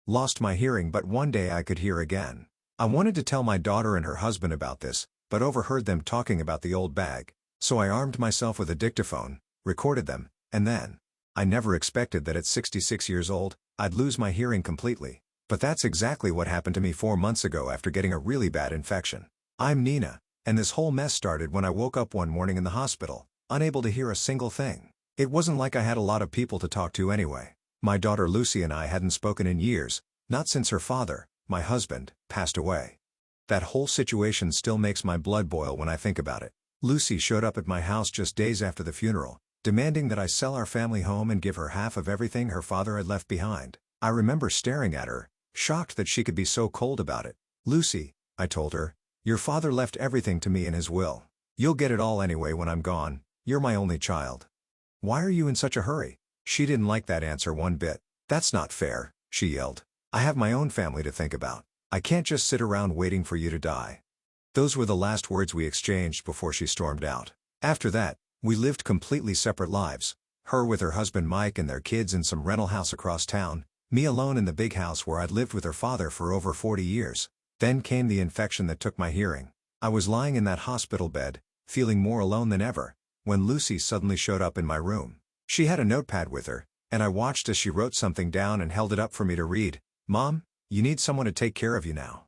lost my hearing, but one day I could hear again. I wanted to tell my daughter and her husband about this, but overheard them talking about the old bag. So I armed myself with a dictaphone, recorded them, and then. I never expected that at 66 years old, I'd lose my hearing completely. But that's exactly what happened to me 4 months ago after getting a really bad infection. I'm Nina, and this whole mess started when I woke up one morning in the hospital, unable to hear a single thing. It wasn't like I had a lot of people to talk to anyway. My daughter Lucy and I hadn't spoken in years, not since her father, my husband, passed away. That whole situation still makes my blood boil when I think about it. Lucy showed up at my house just days after the funeral, demanding that I sell our family home and give her half of everything her father had left behind. I remember staring at her, shocked that she could be so cold about it. "Lucy," I told her, "your father left everything to me in his will. You'll get it all anyway when I'm gone. You're my only child. Why are you in such a hurry?" She didn't like that answer one bit. "That's not fair," she yelled. "I have my own family to think about. I can't just sit around waiting for you to die." Those were the last words we exchanged before she stormed out. After that, we lived completely separate lives. Her with her husband Mike and their kids in some rental house across town, me alone in the big house where I'd lived with her father for over 40 years. Then came the infection that took my hearing. I was lying in that hospital bed, feeling more alone than ever, when Lucy suddenly showed up in my room. She had a notepad with her, and I watched as she wrote something down and held it up for me to read. "Mom, you need someone to take care of you now.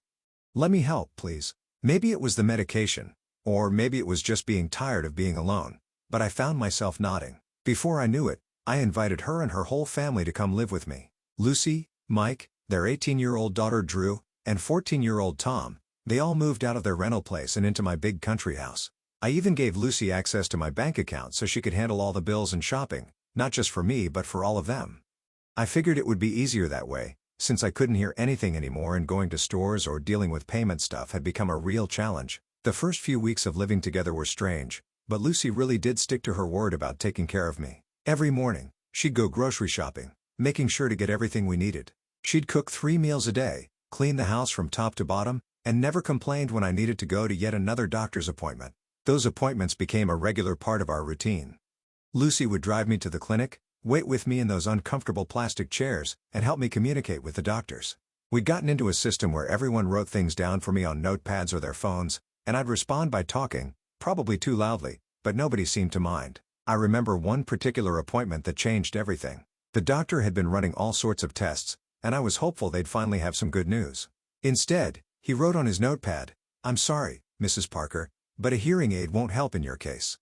Let me help, please." Maybe it was the medication, or maybe it was just being tired of being alone, but I found myself nodding. Before I knew it, I invited her and her whole family to come live with me. Lucy, Mike, their 18-year-old daughter Drew, and 14-year-old Tom, they all moved out of their rental place and into my big country house. I even gave Lucy access to my bank account so she could handle all the bills and shopping, not just for me but for all of them. I figured it would be easier that way, since I couldn't hear anything anymore and going to stores or dealing with payment stuff had become a real challenge. The first few weeks of living together were strange, but Lucy really did stick to her word about taking care of me. Every morning, she'd go grocery shopping, making sure to get everything we needed. She'd cook 3 meals a day, clean the house from top to bottom, and never complained when I needed to go to yet another doctor's appointment. Those appointments became a regular part of our routine. Lucy would drive me to the clinic, wait with me in those uncomfortable plastic chairs, and help me communicate with the doctors. We'd gotten into a system where everyone wrote things down for me on notepads or their phones, and I'd respond by talking, probably too loudly, but nobody seemed to mind. I remember one particular appointment that changed everything. The doctor had been running all sorts of tests, and I was hopeful they'd finally have some good news. Instead, he wrote on his notepad, "I'm sorry, Mrs. Parker, but a hearing aid won't help in your case.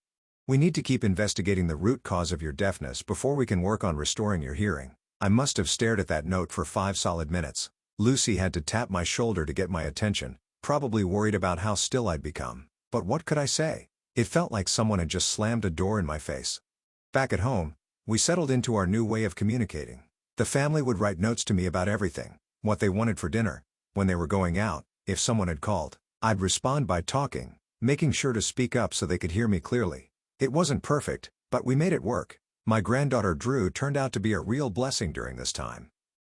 We need to keep investigating the root cause of your deafness before we can work on restoring your hearing." I must have stared at that note for 5 solid minutes. Lucy had to tap my shoulder to get my attention, probably worried about how still I'd become. But what could I say? It felt like someone had just slammed a door in my face. Back at home, we settled into our new way of communicating. The family would write notes to me about everything, what they wanted for dinner, when they were going out, if someone had called. I'd respond by talking, making sure to speak up so they could hear me clearly. It wasn't perfect, but we made it work. My granddaughter Drew turned out to be a real blessing during this time.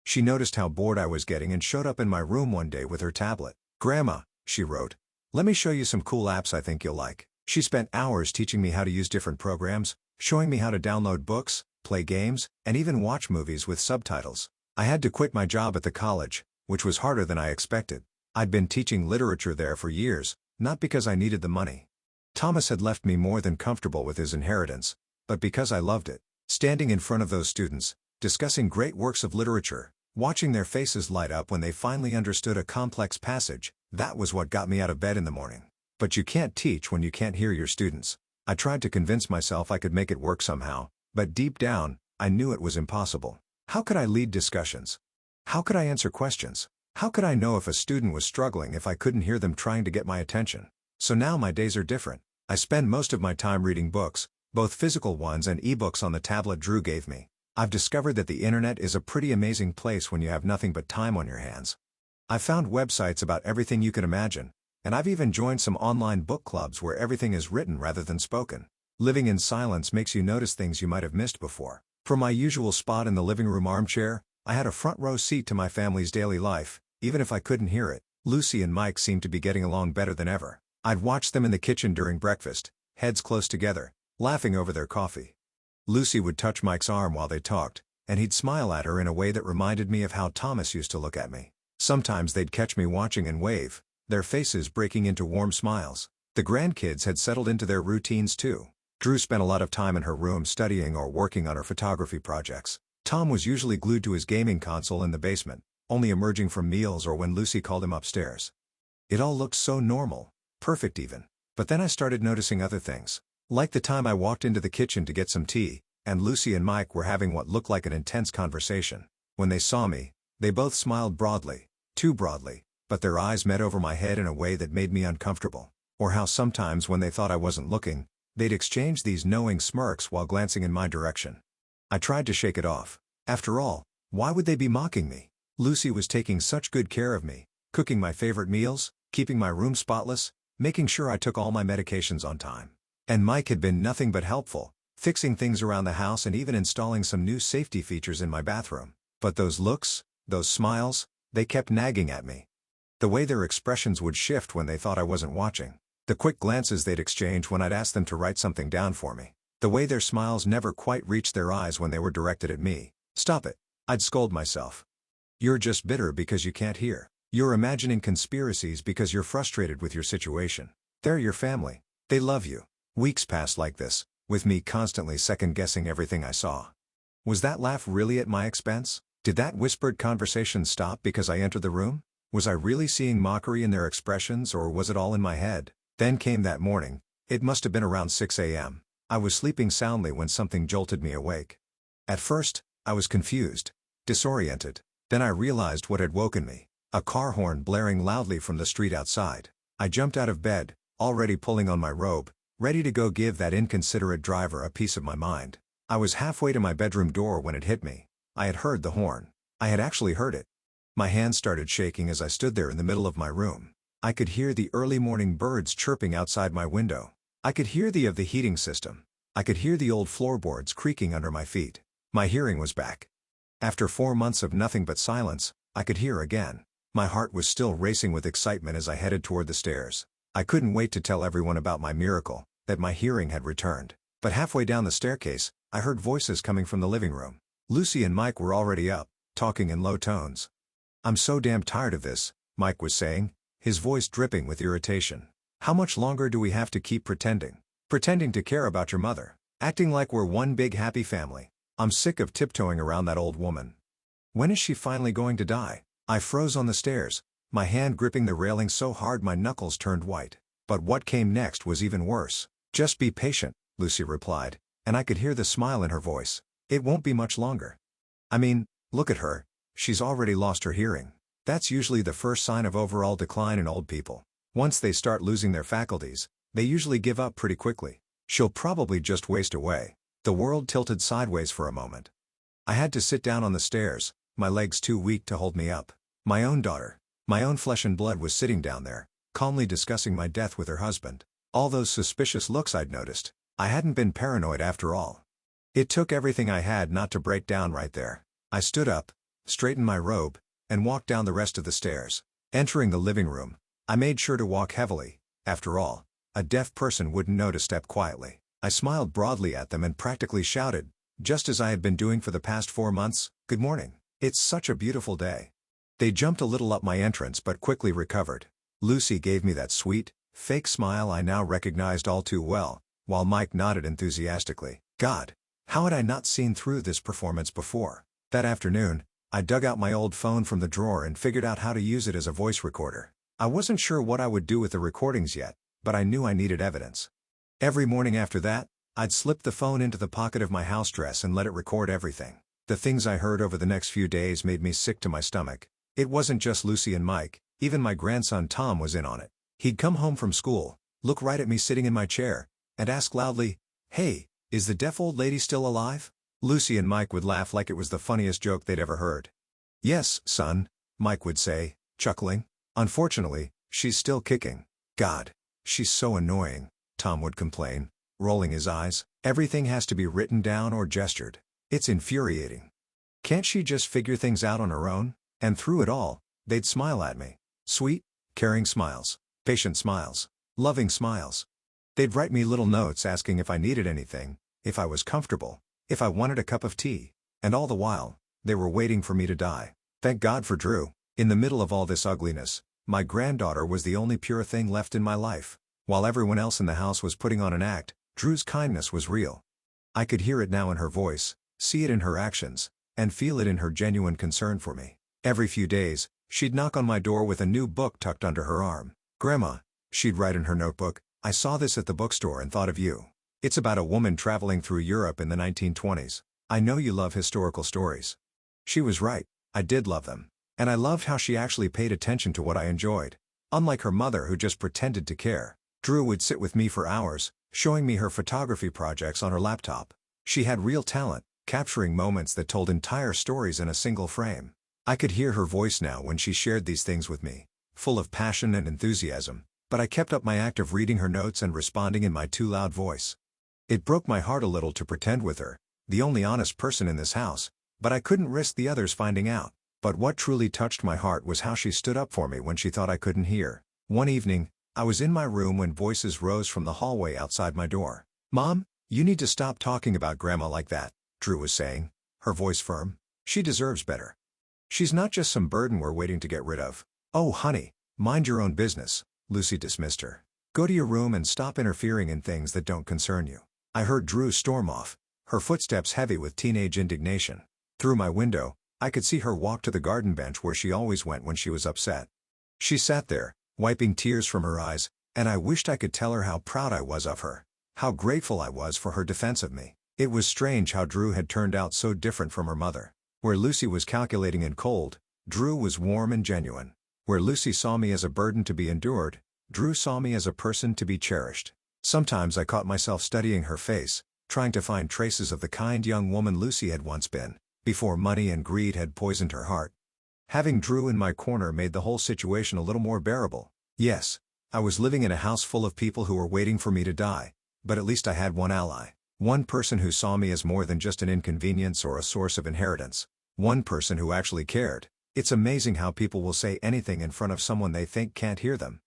She noticed how bored I was getting and showed up in my room one day with her tablet. "Grandma," she wrote, "let me show you some cool apps I think you'll like." She spent hours teaching me how to use different programs, showing me how to download books, play games, and even watch movies with subtitles. I had to quit my job at the college, which was harder than I expected. I'd been teaching literature there for years, not because I needed the money. Thomas had left me more than comfortable with his inheritance, but because I loved it. Standing in front of those students, discussing great works of literature, watching their faces light up when they finally understood a complex passage, that was what got me out of bed in the morning. But you can't teach when you can't hear your students. I tried to convince myself I could make it work somehow, but deep down, I knew it was impossible. How could I lead discussions? How could I answer questions? How could I know if a student was struggling if I couldn't hear them trying to get my attention? So now my days are different. I spend most of my time reading books, both physical ones and ebooks on the tablet Drew gave me. I've discovered that the internet is a pretty amazing place when you have nothing but time on your hands. I've found websites about everything you can imagine, and I've even joined some online book clubs where everything is written rather than spoken. Living in silence makes you notice things you might have missed before. From my usual spot in the living room armchair, I had a front row seat to my family's daily life, even if I couldn't hear it. Lucy and Mike seemed to be getting along better than ever. I'd watch them in the kitchen during breakfast, heads close together, laughing over their coffee. Lucy would touch Mike's arm while they talked, and he'd smile at her in a way that reminded me of how Thomas used to look at me. Sometimes they'd catch me watching and wave, their faces breaking into warm smiles. The grandkids had settled into their routines too. Drew spent a lot of time in her room studying or working on her photography projects. Tom was usually glued to his gaming console in the basement, only emerging from meals or when Lucy called him upstairs. It all looked so normal, perfect even. But then I started noticing other things. Like the time I walked into the kitchen to get some tea, and Lucy and Mike were having what looked like an intense conversation. When they saw me, they both smiled broadly, too broadly, but their eyes met over my head in a way that made me uncomfortable. Or how sometimes when they thought I wasn't looking, they'd exchange these knowing smirks while glancing in my direction. I tried to shake it off. After all, why would they be mocking me? Lucy was taking such good care of me, cooking my favorite meals, keeping my room spotless, making sure I took all my medications on time. And Mike had been nothing but helpful, fixing things around the house and even installing some new safety features in my bathroom. But those looks, those smiles, they kept nagging at me. The way their expressions would shift when they thought I wasn't watching. The quick glances they'd exchange when I'd ask them to write something down for me. The way their smiles never quite reached their eyes when they were directed at me. Stop it, I'd scold myself. You're just bitter because you can't hear. You're imagining conspiracies because you're frustrated with your situation. They're your family. They love you. Weeks passed like this, with me constantly second-guessing everything I saw. Was that laugh really at my expense? Did that whispered conversation stop because I entered the room? Was I really seeing mockery in their expressions, or was it all in my head? Then came that morning. It must have been around 6 a.m. I was sleeping soundly when something jolted me awake. At first, I was confused, disoriented. Then I realized what had woken me. A car horn blaring loudly from the street outside. I jumped out of bed, already pulling on my robe, ready to go give that inconsiderate driver a piece of my mind. I was halfway to my bedroom door when it hit me. I had heard the horn. I had actually heard it. My hands started shaking as I stood there in the middle of my room. I could hear the early morning birds chirping outside my window. I could hear the heating system. I could hear the old floorboards creaking under my feet. My hearing was back. After 4 months of nothing but silence, I could hear again. My heart was still racing with excitement as I headed toward the stairs. I couldn't wait to tell everyone about my miracle, that my hearing had returned. But halfway down the staircase, I heard voices coming from the living room. Lucy and Mike were already up, talking in low tones. "I'm so damn tired of this," Mike was saying, his voice dripping with irritation. "How much longer do we have to keep pretending? Pretending to care about your mother. Acting like we're one big happy family. I'm sick of tiptoeing around that old woman. When is she finally going to die?" I froze on the stairs, my hand gripping the railing so hard my knuckles turned white. But what came next was even worse. "Just be patient," Lucy replied, and I could hear the smile in her voice. "It won't be much longer. I mean, look at her. She's already lost her hearing. That's usually the first sign of overall decline in old people. Once they start losing their faculties, they usually give up pretty quickly. She'll probably just waste away." The world tilted sideways for a moment. I had to sit down on the stairs, my legs too weak to hold me up. My own daughter, my own flesh and blood was sitting down there, calmly discussing my death with her husband. All those suspicious looks I'd noticed. I hadn't been paranoid after all. It took everything I had not to break down right there. I stood up, straightened my robe, and walked down the rest of the stairs. Entering the living room, I made sure to walk heavily. After all, a deaf person wouldn't know to step quietly. I smiled broadly at them and practically shouted, just as I had been doing for the past 4 months, "Good morning. It's such a beautiful day." They jumped a little up my entrance but quickly recovered. Lucy gave me that sweet, fake smile I now recognized all too well, while Mike nodded enthusiastically. God, how had I not seen through this performance before? That afternoon, I dug out my old phone from the drawer and figured out how to use it as a voice recorder. I wasn't sure what I would do with the recordings yet, but I knew I needed evidence. Every morning after that, I'd slip the phone into the pocket of my house dress and let it record everything. The things I heard over the next few days made me sick to my stomach. It wasn't just Lucy and Mike, even my grandson Tom was in on it. He'd come home from school, look right at me sitting in my chair, and ask loudly, "Hey, is the deaf old lady still alive?" Lucy and Mike would laugh like it was the funniest joke they'd ever heard. "Yes, son," Mike would say, chuckling. "Unfortunately, she's still kicking. God, she's so annoying," Tom would complain, rolling his eyes. "Everything has to be written down or gestured. It's infuriating. Can't she just figure things out on her own?" And through it all, they'd smile at me. Sweet, caring smiles, patient smiles, loving smiles. They'd write me little notes asking if I needed anything, if I was comfortable, if I wanted a cup of tea. And all the while, they were waiting for me to die. Thank God for Drew. In the middle of all this ugliness, my granddaughter was the only pure thing left in my life. While everyone else in the house was putting on an act, Drew's kindness was real. I could hear it now in her voice, see it in her actions, and feel it in her genuine concern for me. Every few days, she'd knock on my door with a new book tucked under her arm. "Grandma," she'd write in her notebook, "I saw this at the bookstore and thought of you. It's about a woman traveling through Europe in the 1920s. I know you love historical stories." She was right, I did love them. And I loved how she actually paid attention to what I enjoyed. Unlike her mother who just pretended to care, Drew would sit with me for hours, showing me her photography projects on her laptop. She had real talent, capturing moments that told entire stories in a single frame. I could hear her voice now when she shared these things with me, full of passion and enthusiasm, but I kept up my act of reading her notes and responding in my too loud voice. It broke my heart a little to pretend with her, the only honest person in this house, but I couldn't risk the others finding out. But what truly touched my heart was how she stood up for me when she thought I couldn't hear. One evening, I was in my room when voices rose from the hallway outside my door. "Mom, you need to stop talking about Grandma like that," Drew was saying, her voice firm. "She deserves better. She's not just some burden we're waiting to get rid of." "Oh honey, mind your own business," Lucy dismissed her. "Go to your room and stop interfering in things that don't concern you." I heard Drew storm off, her footsteps heavy with teenage indignation. Through my window, I could see her walk to the garden bench where she always went when she was upset. She sat there, wiping tears from her eyes, and I wished I could tell her how proud I was of her, how grateful I was for her defense of me. It was strange how Drew had turned out so different from her mother. Where Lucy was calculating and cold, Drew was warm and genuine. Where Lucy saw me as a burden to be endured, Drew saw me as a person to be cherished. Sometimes I caught myself studying her face, trying to find traces of the kind young woman Lucy had once been, before money and greed had poisoned her heart. Having Drew in my corner made the whole situation a little more bearable. Yes, I was living in a house full of people who were waiting for me to die, but at least I had one ally. One person who saw me as more than just an inconvenience or a source of inheritance. One person who actually cared. It's amazing how people will say anything in front of someone they think can't hear them.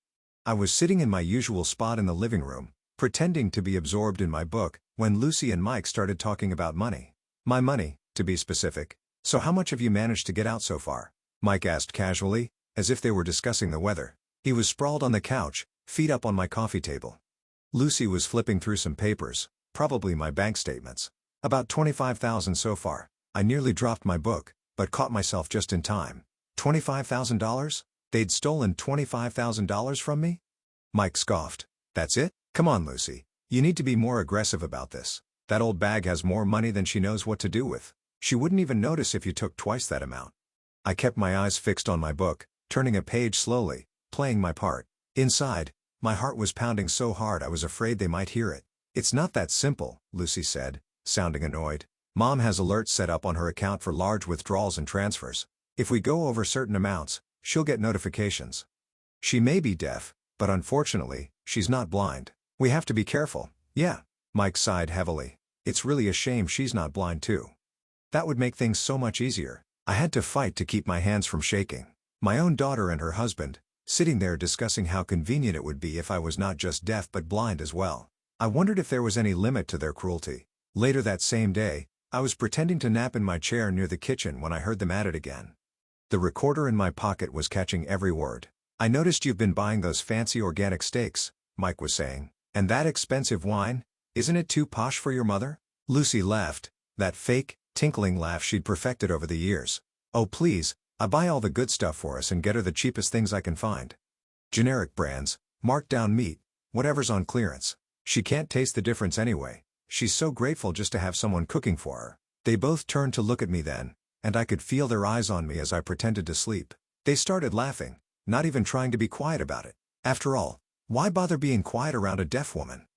I was sitting in my usual spot in the living room, pretending to be absorbed in my book, when Lucy and Mike started talking about money. My money, to be specific. "So how much have you managed to get out so far?" Mike asked casually, as if they were discussing the weather. He was sprawled on the couch, feet up on my coffee table. Lucy was flipping through some papers, probably my bank statements. "About 25,000 so far." I nearly dropped my book, but caught myself just in time. $25,000? They'd stolen $25,000 from me? Mike scoffed. "That's it? Come on, Lucy. You need to be more aggressive about this. That old bag has more money than she knows what to do with. She wouldn't even notice if you took twice that amount." I kept my eyes fixed on my book, turning a page slowly, playing my part. Inside, my heart was pounding so hard I was afraid they might hear it. "It's not that simple," Lucy said, sounding annoyed. "Mom has alerts set up on her account for large withdrawals and transfers. If we go over certain amounts, she'll get notifications. She may be deaf, but unfortunately, she's not blind. We have to be careful." "Yeah." Mike sighed heavily. "It's really a shame she's not blind too. That would make things so much easier." I had to fight to keep my hands from shaking. My own daughter and her husband, sitting there discussing how convenient it would be if I was not just deaf but blind as well. I wondered if there was any limit to their cruelty. Later that same day, I was pretending to nap in my chair near the kitchen when I heard them at it again. The recorder in my pocket was catching every word. "I noticed you've been buying those fancy organic steaks," Mike was saying. "And that expensive wine, isn't it too posh for your mother?" Lucy laughed, that fake, tinkling laugh she'd perfected over the years. "Oh please, I buy all the good stuff for us and get her the cheapest things I can find. Generic brands, marked down meat, whatever's on clearance. She can't taste the difference anyway. She's so grateful just to have someone cooking for her." They both turned to look at me then, and I could feel their eyes on me as I pretended to sleep. They started laughing, not even trying to be quiet about it. After all, why bother being quiet around a deaf woman?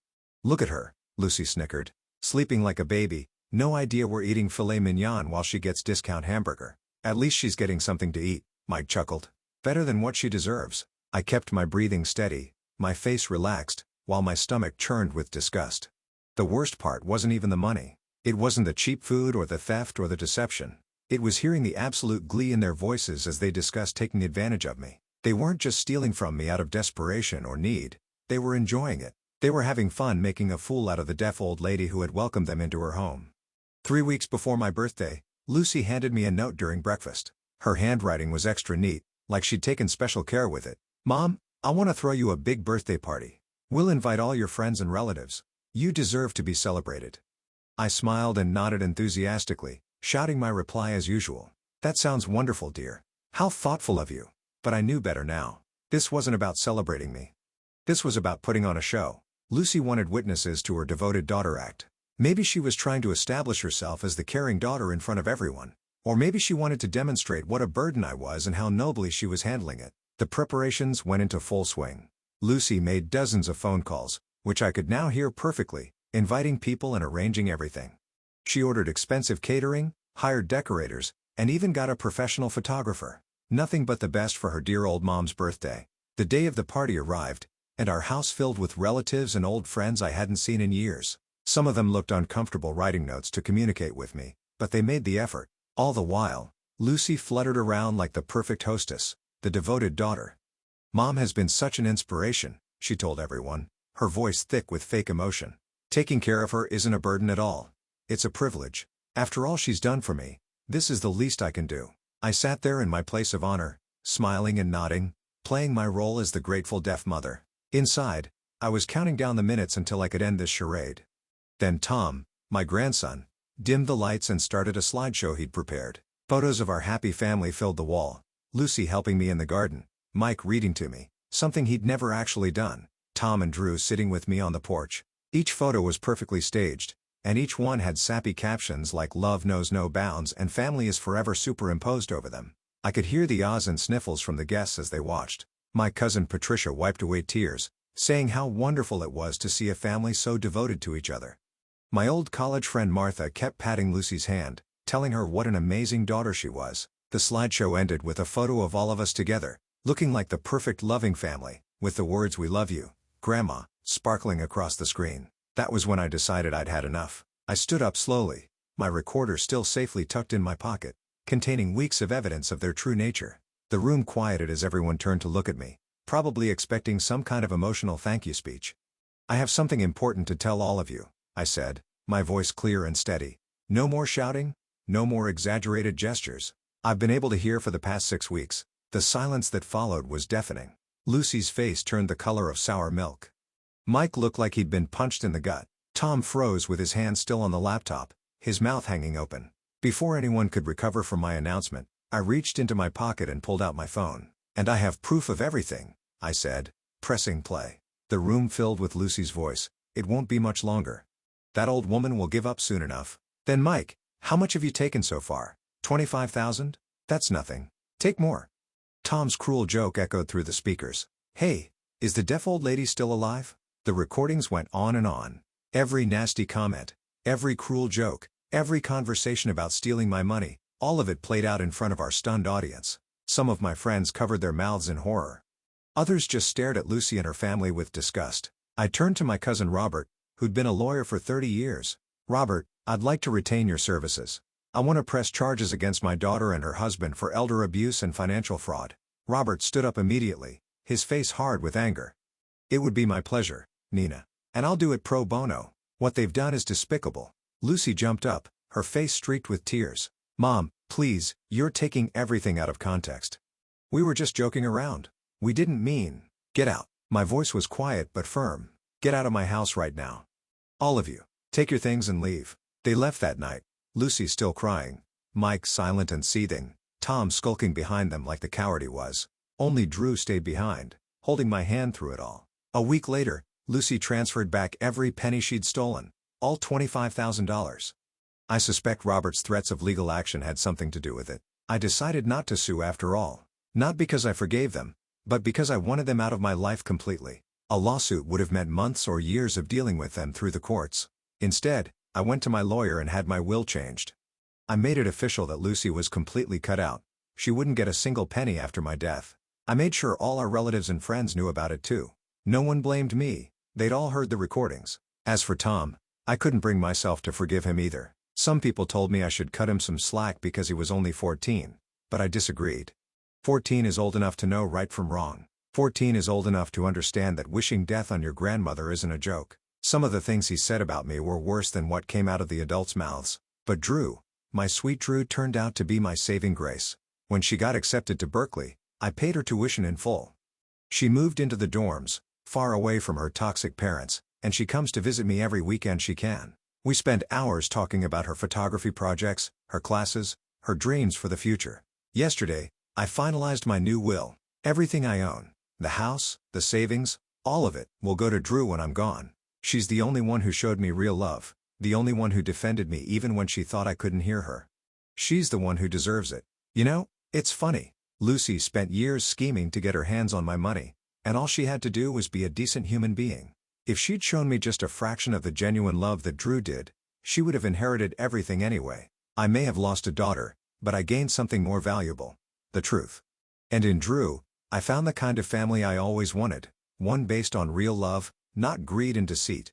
"Look at her," Lucy snickered. "Sleeping like a baby, no idea we're eating filet mignon while she gets discount hamburger." "At least she's getting something to eat," Mike chuckled. "Better than what she deserves." I kept my breathing steady, my face relaxed, while my stomach churned with disgust. The worst part wasn't even the money. It wasn't the cheap food or the theft or the deception. It was hearing the absolute glee in their voices as they discussed taking advantage of me. They weren't just stealing from me out of desperation or need. They were enjoying it. They were having fun making a fool out of the deaf old lady who had welcomed them into her home. 3 weeks before my birthday, Lucy handed me a note during breakfast. Her handwriting was extra neat, like she'd taken special care with it. "Mom, I want to throw you a big birthday party. We'll invite all your friends and relatives. You deserve to be celebrated." I smiled and nodded enthusiastically, shouting my reply as usual. "That sounds wonderful, dear. How thoughtful of you." But I knew better now. This wasn't about celebrating me. This was about putting on a show. Lucy wanted witnesses to her devoted daughter act. Maybe she was trying to establish herself as the caring daughter in front of everyone. Or maybe she wanted to demonstrate what a burden I was and how nobly she was handling it. The preparations went into full swing. Lucy made dozens of phone calls, which I could now hear perfectly, inviting people and arranging everything. She ordered expensive catering, hired decorators, and even got a professional photographer. Nothing but the best for her dear old mom's birthday. The day of the party arrived, and our house filled with relatives and old friends I hadn't seen in years. Some of them looked uncomfortable writing notes to communicate with me, but they made the effort. All the while, Lucy fluttered around like the perfect hostess, the devoted daughter. "Mom has been such an inspiration," she told everyone, her voice thick with fake emotion. "Taking care of her isn't a burden at all. It's a privilege. After all she's done for me, this is the least I can do." I sat there in my place of honor, smiling and nodding, playing my role as the grateful deaf mother. Inside, I was counting down the minutes until I could end this charade. Then Tom, my grandson, dimmed the lights and started a slideshow he'd prepared. Photos of our happy family filled the wall, Lucy helping me in the garden, Mike reading to me, something he'd never actually done, Tom and Drew sitting with me on the porch. Each photo was perfectly staged, and each one had sappy captions like "Love knows no bounds" and "Family is forever" superimposed over them. I could hear the ahs and sniffles from the guests as they watched. My cousin Patricia wiped away tears, saying how wonderful it was to see a family so devoted to each other. My old college friend Martha kept patting Lucy's hand, telling her what an amazing daughter she was. The slideshow ended with a photo of all of us together, looking like the perfect loving family, with the words "We love you, Grandma," sparkling across the screen. That was when I decided I'd had enough. I stood up slowly, my recorder still safely tucked in my pocket, containing weeks of evidence of their true nature. The room quieted as everyone turned to look at me, probably expecting some kind of emotional thank you speech. "I have something important to tell all of you," I said, my voice clear and steady. "No more shouting, no more exaggerated gestures. I've been able to hear for the past 6 weeks." The silence that followed was deafening. Lucy's face turned the color of sour milk. Mike looked like he'd been punched in the gut. Tom froze with his hand still on the laptop, his mouth hanging open. Before anyone could recover from my announcement, I reached into my pocket and pulled out my phone. "And I have proof of everything," I said, pressing play. The room filled with Lucy's voice. "It won't be much longer. That old woman will give up soon enough." "Then Mike, how much have you taken so far? 25,000? That's nothing. Take more." Tom's cruel joke echoed through the speakers. "Hey, is the deaf old lady still alive?" The recordings went on and on. Every nasty comment, every cruel joke, every conversation about stealing my money, all of it played out in front of our stunned audience. Some of my friends covered their mouths in horror. Others just stared at Lucy and her family with disgust. I turned to my cousin Robert, who'd been a lawyer for 30 years. "Robert, I'd like to retain your services. I want to press charges against my daughter and her husband for elder abuse and financial fraud." Robert stood up immediately, his face hard with anger. "It would be my pleasure, Nina. And I'll do it pro bono. What they've done is despicable." Lucy jumped up, her face streaked with tears. "Mom, please, you're taking everything out of context. We were just joking around. We didn't mean—" "Get out." My voice was quiet but firm. "Get out of my house right now. All of you. Take your things and leave." They left that night, Lucy still crying, Mike silent and seething, Tom skulking behind them like the coward he was. Only Drew stayed behind, holding my hand through it all. A week later, Lucy transferred back every penny she'd stolen, all $25,000. I suspect Robert's threats of legal action had something to do with it. I decided not to sue after all. Not because I forgave them, but because I wanted them out of my life completely. A lawsuit would have meant months or years of dealing with them through the courts. Instead, I went to my lawyer and had my will changed. I made it official that Lucy was completely cut out. She wouldn't get a single penny after my death. I made sure all our relatives and friends knew about it too. No one blamed me, they'd all heard the recordings. As for Tom, I couldn't bring myself to forgive him either. Some people told me I should cut him some slack because he was only 14, but I disagreed. 14 is old enough to know right from wrong. 14 is old enough to understand that wishing death on your grandmother isn't a joke. Some of the things he said about me were worse than what came out of the adults' mouths. But Drew, My sweet Drew turned out to be my saving grace. When she got accepted to Berkeley, I paid her tuition in full. She moved into the dorms, far away from her toxic parents, and she comes to visit me every weekend she can. We spend hours talking about her photography projects, her classes, her dreams for the future. Yesterday, I finalized my new will. Everything I own, the house, the savings, all of it, will go to Drew when I'm gone. She's the only one who showed me real love, the only one who defended me even when she thought I couldn't hear her. She's the one who deserves it. You know, it's funny. Lucy spent years scheming to get her hands on my money, and all she had to do was be a decent human being. If she'd shown me just a fraction of the genuine love that Drew did, she would have inherited everything anyway. I may have lost a daughter, but I gained something more valuable: the truth. And in Drew, I found the kind of family I always wanted, one based on real love, not greed and deceit.